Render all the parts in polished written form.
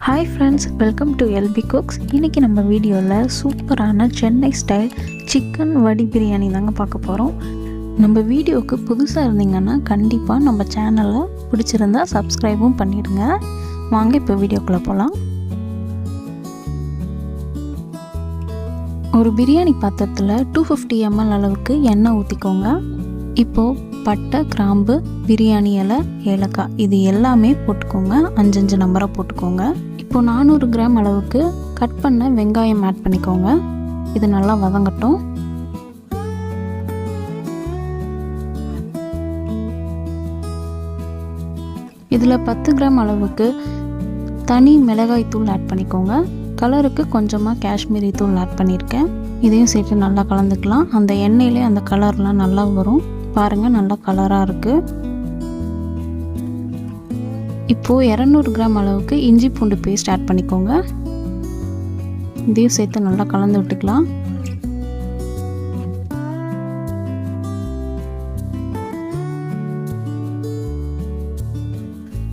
Hi friends, welcome to LB Cooks. இன்னைக்கு நம்ம வீடியோல சூப்பரான சென்னை ஸ்டைல் சிக்கன் வடி பிரியாணி தாங்க பார்க்க போறோம். நம்ம வீடியோக்கு புதுசா இருந்தீங்கன்னா கண்டிப்பா நம்ம சேனலை பிடிச்சிருந்தா சப்ஸ்கிரைபும் பண்ணிடுங்க. வாங்க இப்போ வீடியோக்குள்ள போலாம். ஒரு பிரியாணி பாத்திரத்தில் 250 ml அளவுக்கு எண்ணெய் ஊற்றிக்கோங்க. இப்போது பட்டை, கிராம்பு, பிரியாணி இலை, ஏலக்காய் இது எல்லாமே போட்டுக்கோங்க. 5 நம்பராக போட்டுக்கோங்க. இப்போது 400 கிராம் அளவுக்கு கட் பண்ண வெங்காயம் ஆட் பண்ணிக்கோங்க. இது நல்லா வதங்கட்டும். இதில் 10 கிராம் அளவுக்கு தனி மிளகாய் தூள் ஆட் பண்ணிக்கோங்க. கலருக்கு கொஞ்சமாக காஷ்மீரி தூள் ஆட் பண்ணியிருக்கேன். இதையும் சேர்த்து நல்லா கலந்துக்கலாம். அந்த எண்ணெயிலே அந்த கலர்லாம் நல்லா வரும். பாருங்கள், நல்லா கலராக இருக்குது. இப்போது 200 கிராம் அளவுக்கு இஞ்சி பூண்டு பேஸ்ட் ஆட் பண்ணிக்கோங்க. இதையும் சேர்த்து நல்லா கலந்து விட்டுக்கலாம்.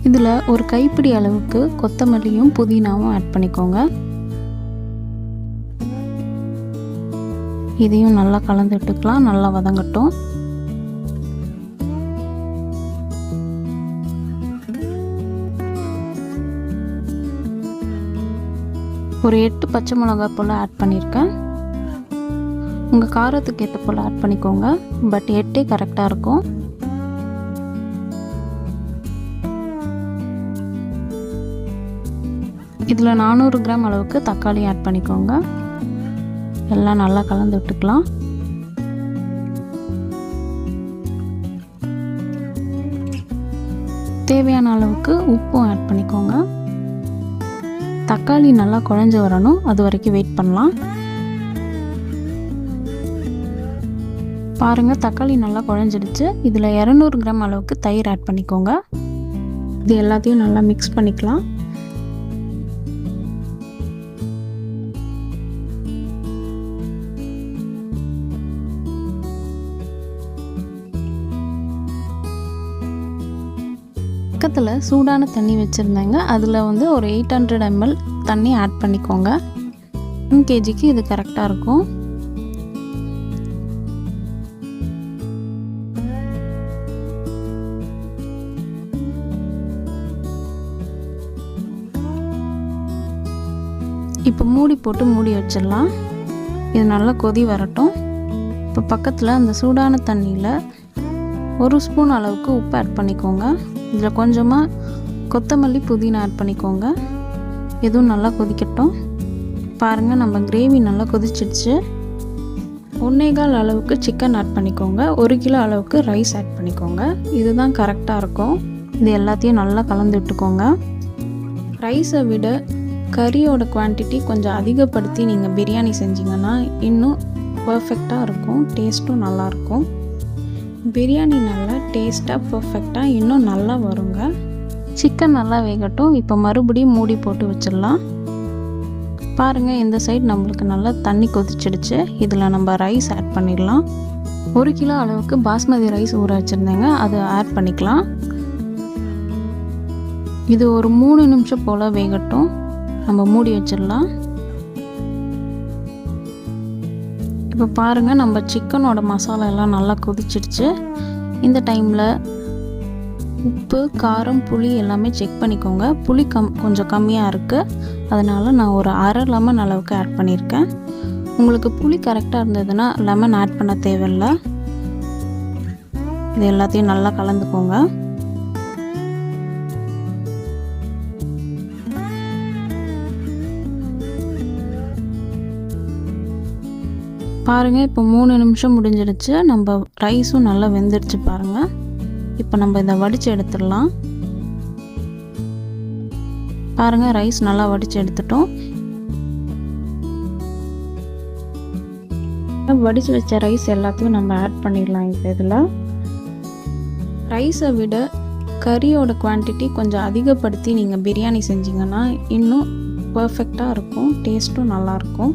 இதில் ஒரு கைப்பிடி அளவுக்கு கொத்தமல்லியும் புதினாவும் ஆட் பண்ணிக்கோங்க. இதையும் நல்லா கலந்து விட்டுக்கலாம். நல்லா வதங்கட்டும். ஒரு 8 பச்சை மிளகாய் போல் ஆட் பண்ணியிருக்கேன். உங்கள் காரத்துக்கு ஏற்ற போல் ஆட் பண்ணிக்கோங்க. பட் 8 கரெக்டாக இருக்கும். இதில் 400 கிராம் அளவுக்கு தக்காளி ஆட் பண்ணிக்கோங்க. எல்லாம் நல்லா கலந்து விட்டுக்கலாம். தேவையான அளவுக்கு உப்பும் ஆட் பண்ணிக்கோங்க. தக்காளி நல்லா குழஞ்சி வரணும், அது வரைக்கும் வெயிட் பண்ணலாம். பாருங்கள், தக்காளி நல்லா குழஞ்சிடுச்சு. இதில் 200 கிராம் அளவுக்கு தயிர் ஆட் பண்ணிக்கோங்க. இது எல்லாத்தையும் நல்லா மிக்ஸ் பண்ணிக்கலாம். பக்கத்தில் சூடான தண்ணி வச்சுருந்தேங்க. அதில் ஒரு 800 ml தண்ணி ஆட் பண்ணிக்கோங்க. 1 kgக்கு இது கரெக்டாக இருக்கும். இப்போ மூடி போட்டு மூடி வச்சிடலாம். இது நல்லா கொதி வரட்டும். இப்போ பக்கத்தில் அந்த சூடான தண்ணியில் 1 ஸ்பூன் அளவுக்கு உப்பு ஆட் பண்ணிக்கோங்க. இதில் கொஞ்சமாக கொத்தமல்லி, புதினா ஆட் பண்ணிக்கோங்க. எதுவும் நல்லா கொதிக்கட்டும். பாருங்கள், நம்ம கிரேவி நல்லா கொதிச்சிடுச்சு. 1.25 அளவுக்கு சிக்கன் ஆட் பண்ணிக்கோங்க. 1 கிலோ அளவுக்கு ரைஸ் ஆட் பண்ணிக்கோங்க. இதுதான் கரெக்டாக இருக்கும். இது எல்லாத்தையும் நல்லா கலந்து விட்டுக்கோங்க. ரைஸை விட கறியோட குவான்டிட்டி கொஞ்சம் அதிகப்படுத்தி நீங்கள் பிரியாணி செஞ்சிங்கன்னா இன்னும் பர்ஃபெக்டாக இருக்கும். டேஸ்ட்டும் நல்லாயிருக்கும். பிரியாணி நல்லா டேஸ்ட்டாக பர்ஃபெக்டாக இன்னும் நல்லா வருங்க. சிக்கன் நல்லா வேகட்டும். இப்போ மறுபடியும் மூடி போட்டு வச்சிடலாம். பாருங்கள், இந்த சைடு நம்மளுக்கு நல்லா தண்ணி கொதிச்சிடுச்சு. இதில் நம்ம ரைஸ் ஆட் பண்ணிடலாம். 1 கிலோ அளவுக்கு பாஸ்மதி ரைஸ் ஊற வச்சுருந்தேங்க, அது ஆட் பண்ணிக்கலாம். இது ஒரு 3 நிமிஷம் போல் வேகட்டும். நம்ம மூடி வச்சிடலாம். இப்போ பாருங்கள், நம்ம சிக்கனோட மசாலா எல்லாம் நல்லா கொதிச்சிடுச்சு. இந்த டைமில் உப்பு, காரம், புளி எல்லாமே செக் பண்ணிக்கோங்க. புளி கொஞ்சம் கம்மியாக இருக்குது. அதனால் நான் ஒரு அரை லெமன் அளவுக்கு ஆட் பண்ணியிருக்கேன். உங்களுக்கு புளி கரெக்டாக இருந்ததுன்னா லெமன் ஆட் பண்ண தேவையில்லை. இது எல்லாத்தையும் நல்லா கலந்துக்கோங்க. பாருங்கள், இப்போ 3 நிமிஷம் முடிஞ்சிடுச்சு. நம்ம ரைஸும் நல்லா வெந்துடுச்சு. பாருங்கள், இப்போ நம்ம இதை வடித்து எடுத்துடலாம். பாருங்கள், ரைஸ் நல்லா வடித்து எடுத்துட்டோம். வடித்து வச்ச ரைஸ் எல்லாத்தையும் நம்ம ஆட் பண்ணிடலாம். இப்போ இதில் ரைஸை விட கறியோட குவான்டிட்டி கொஞ்சம் அதிகப்படுத்தி நீங்கள் பிரியாணி செஞ்சிங்கன்னா இன்னும் பர்ஃபெக்டாக இருக்கும். டேஸ்ட்டும் நல்லாயிருக்கும்.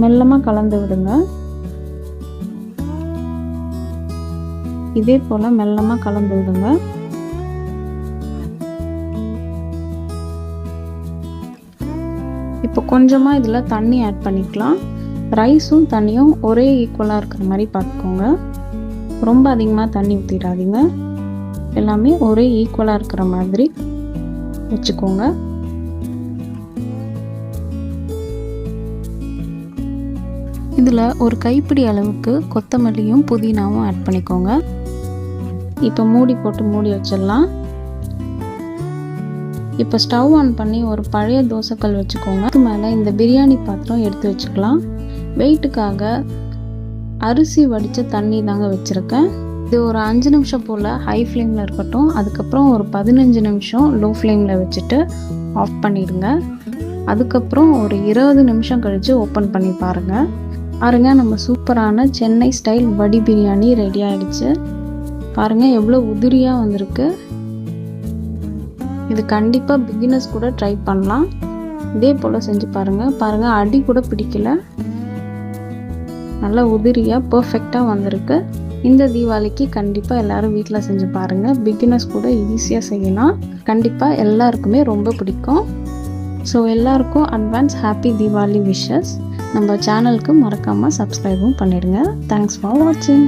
மெல்லமாக கலந்து விடுங்க. இதே போல் மெல்லமாக கலந்து விடுங்க. இப்போ கொஞ்சமாக இதில் தண்ணி ஆட் பண்ணிக்கலாம். ரைஸும் தண்ணியும் ஒரே ஈக்குவலாக இருக்கிற மாதிரி பார்த்துக்கோங்க. ரொம்ப அதிகமாக தண்ணி ஊற்றிடாதீங்க. எல்லாமே ஒரே ஈக்குவலாக இருக்கிற மாதிரி வச்சுக்கோங்க. இதில் ஒரு கைப்பிடி அளவுக்கு கொத்தமல்லியும் புதினாவும் ஆட் பண்ணிக்கோங்க. இப்போ மூடி போட்டு மூடி வச்சிடலாம். இப்போ ஸ்டவ் ஆன் பண்ணி ஒரு பழைய தோசைக்கல் வச்சுக்கோங்க. அதுக்கு மேலே இந்த பிரியாணி பாத்திரம் எடுத்து வச்சுக்கலாம். வெயிட்டுக்காக அரிசி வடித்த தண்ணி தாங்க வச்சுருக்கேன். இது ஒரு 5 நிமிஷம் போல் ஹை ஃப்ளேமில் இருக்கட்டும். அதுக்கப்புறம் ஒரு 15 நிமிஷம் லோ ஃப்ளேமில் வச்சுட்டு ஆஃப் பண்ணிடுங்க. அதுக்கப்புறம் ஒரு 20 நிமிஷம் கழித்து ஓப்பன் பண்ணி பாருங்கள். நம்ம சூப்பரான சென்னை ஸ்டைல் வடி பிரியாணி ரெடி ஆகிடுச்சு. பாருங்கள் எவ்வளோ உதிரியாக வந்திருக்கு. இது கண்டிப்பாக பிகினர்ஸ் கூட ட்ரை பண்ணலாம். இதே போல் செஞ்சு பாருங்கள். அடி கூட பிடிக்கல. நல்லா உதிரியாக பர்ஃபெக்டாக வந்திருக்கு. இந்த தீபாவளிக்கு கண்டிப்பாக எல்லோரும் வீட்டில் செஞ்சு பாருங்கள். பிகினர்ஸ் கூட ஈஸியாக செய்யலாம். கண்டிப்பாக எல்லாருக்குமே ரொம்ப பிடிக்கும். ஸோ எல்லாருக்கும் அட்வான்ஸ் ஹாப்பி தீபாவளி விஷஸ். நம்ம சேனலுக்கு மறக்காமல் சப்ஸ்கிரைபும் பண்ணிடுங்க. தேங்க்ஸ் ஃபார் வாட்சிங்.